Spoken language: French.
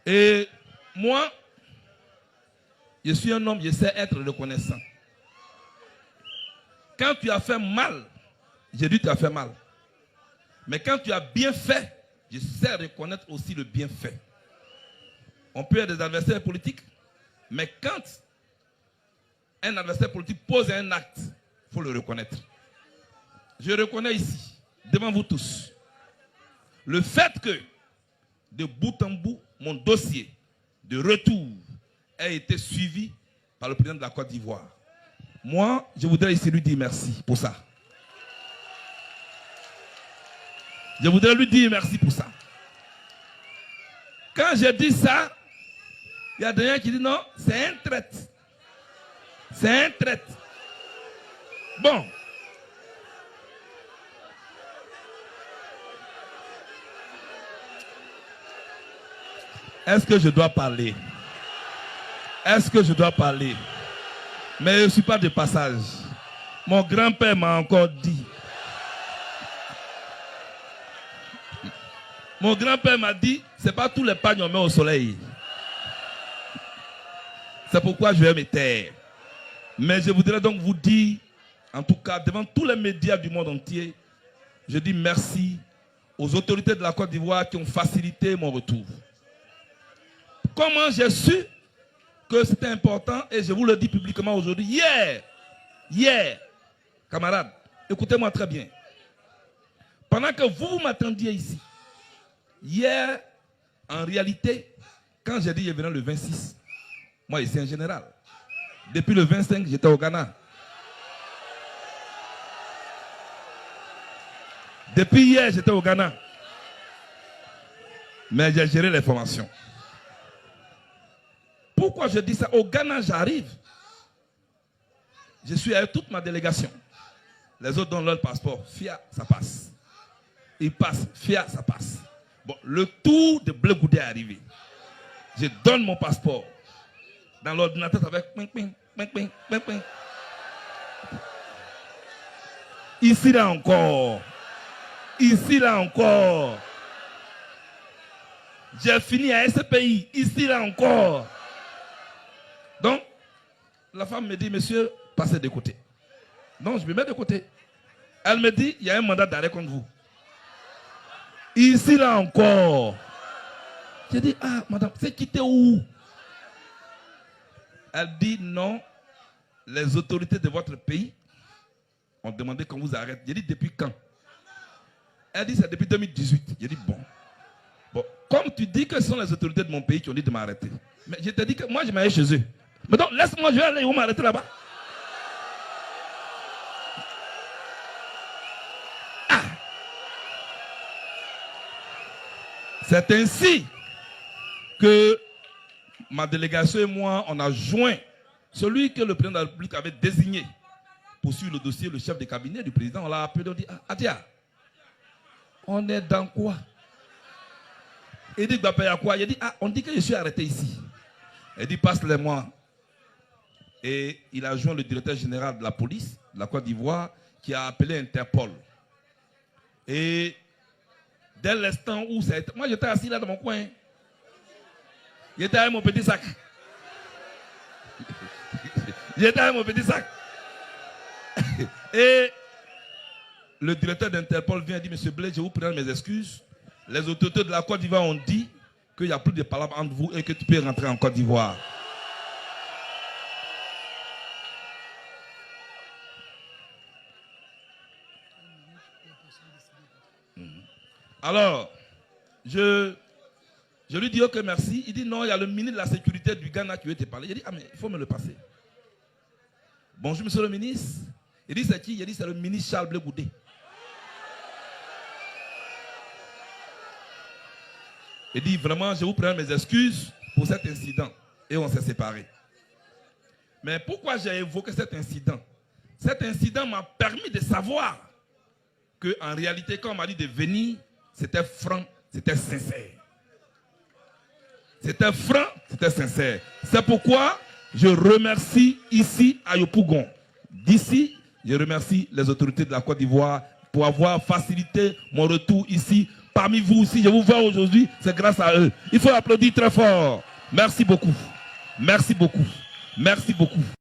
Et moi, je suis un homme, je sais être reconnaissant. Quand tu as fait mal, j'ai dit tu as fait mal. Mais quand tu as bien fait, je sais reconnaître aussi le bienfait. On peut être des adversaires politiques, mais quand un adversaire politique pose un acte, il faut le reconnaître. Je reconnais ici, devant vous tous, le fait que, de bout en bout, mon dossier de retour a été suivi par le président de la Côte d'Ivoire. Moi, je voudrais ici lui dire merci pour ça. Je voudrais lui dire merci pour ça. Quand je dis ça, il y a des gens qui disent non, c'est un traître. C'est un traître. Bon. Est-ce que je dois parler? Est-ce que je dois parler? Mais je ne suis pas de passage. Mon grand-père m'a encore dit. Mon grand-père m'a dit, ce n'est pas tous les pagnes qu'on met au soleil. C'est pourquoi je vais me taire. Mais je voudrais donc vous dire, en tout cas, devant tous les médias du monde entier, je dis merci aux autorités de la Côte d'Ivoire qui ont facilité mon retour. Comment j'ai su que c'était important, et je vous le dis publiquement aujourd'hui, hier, camarades, écoutez-moi très bien. Pendant que vous m'attendiez ici, hier, en réalité, quand j'ai dit je venais le 26, moi ici en général, depuis le 25, j'étais au Ghana. Depuis hier, j'étais au Ghana. Mais j'ai géré les formations. Pourquoi je dis ça? Au Ghana, j'arrive. Je suis avec toute ma délégation. Les autres donnent leur passeport. FIA, ça passe. Ils passent. FIA, ça passe. Bon, le tour de Bleu Goudé est arrivé. Je donne mon passeport. Dans l'ordinateur, avec ping, ping, ping, ping, ping, ping. Ici, là encore. Ici, là encore. J'ai fini à SPI. Ici, là encore. Donc, la femme me dit, monsieur, passez de côté. Donc, je me mets de côté. Elle me dit, il y a un mandat d'arrêt contre vous. Ici, là encore. J'ai dit, ah, madame, c'est quitté où? Elle dit, non, les autorités de votre pays ont demandé qu'on vous arrête. J'ai dit, depuis quand? Elle dit, c'est depuis 2018. J'ai dit, bon. Bon, comme tu dis que ce sont les autorités de mon pays qui ont dit de m'arrêter. Mais je te dis que moi, je m'arrête chez eux. Mais donc, laisse-moi, je vais aller où m'arrêter là-bas. Ah! C'est ainsi que ma délégation et moi, on a joint celui que le président de la République avait désigné pour suivre le dossier, le chef de cabinet du président. On l'a appelé, on dit, ah, Adia, on est dans quoi? Il dit, bah, à quoi? Il dit, ah, on dit que je suis arrêté ici. Il dit, passe-les-moi. Et il a joint le directeur général de la police de la Côte d'Ivoire qui a appelé Interpol. Et dès l'instant où ça a été... Moi, j'étais assis là dans mon coin. J'étais avec mon petit sac. J'étais avec mon petit sac. Et le directeur d'Interpol vient et dit, monsieur Blé, je vous présente mes excuses. Les autorités de la Côte d'Ivoire ont dit qu'il n'y a plus de palabres entre vous et que tu peux rentrer en Côte d'Ivoire. Alors, je lui dis ok, merci. Il dit non, il y a le ministre de la Sécurité du Ghana qui veut te parler. Il dit ah, mais il faut me le passer. Bonjour, monsieur le ministre. Il dit c'est qui? Il dit c'est le ministre Charles Blé Goudé. Il dit vraiment, je vous présente mes excuses pour cet incident. Et on s'est séparés. Mais pourquoi j'ai évoqué cet incident? Cet incident m'a permis de savoir qu'en réalité, quand on m'a dit de venir, c'était franc, c'était sincère. C'était franc, c'était sincère. C'est pourquoi je remercie ici à Yopougon. D'ici, je remercie les autorités de la Côte d'Ivoire pour avoir facilité mon retour ici parmi vous, si je vous vois aujourd'hui, c'est grâce à eux. Il faut applaudir très fort. Merci beaucoup. Merci beaucoup. Merci beaucoup.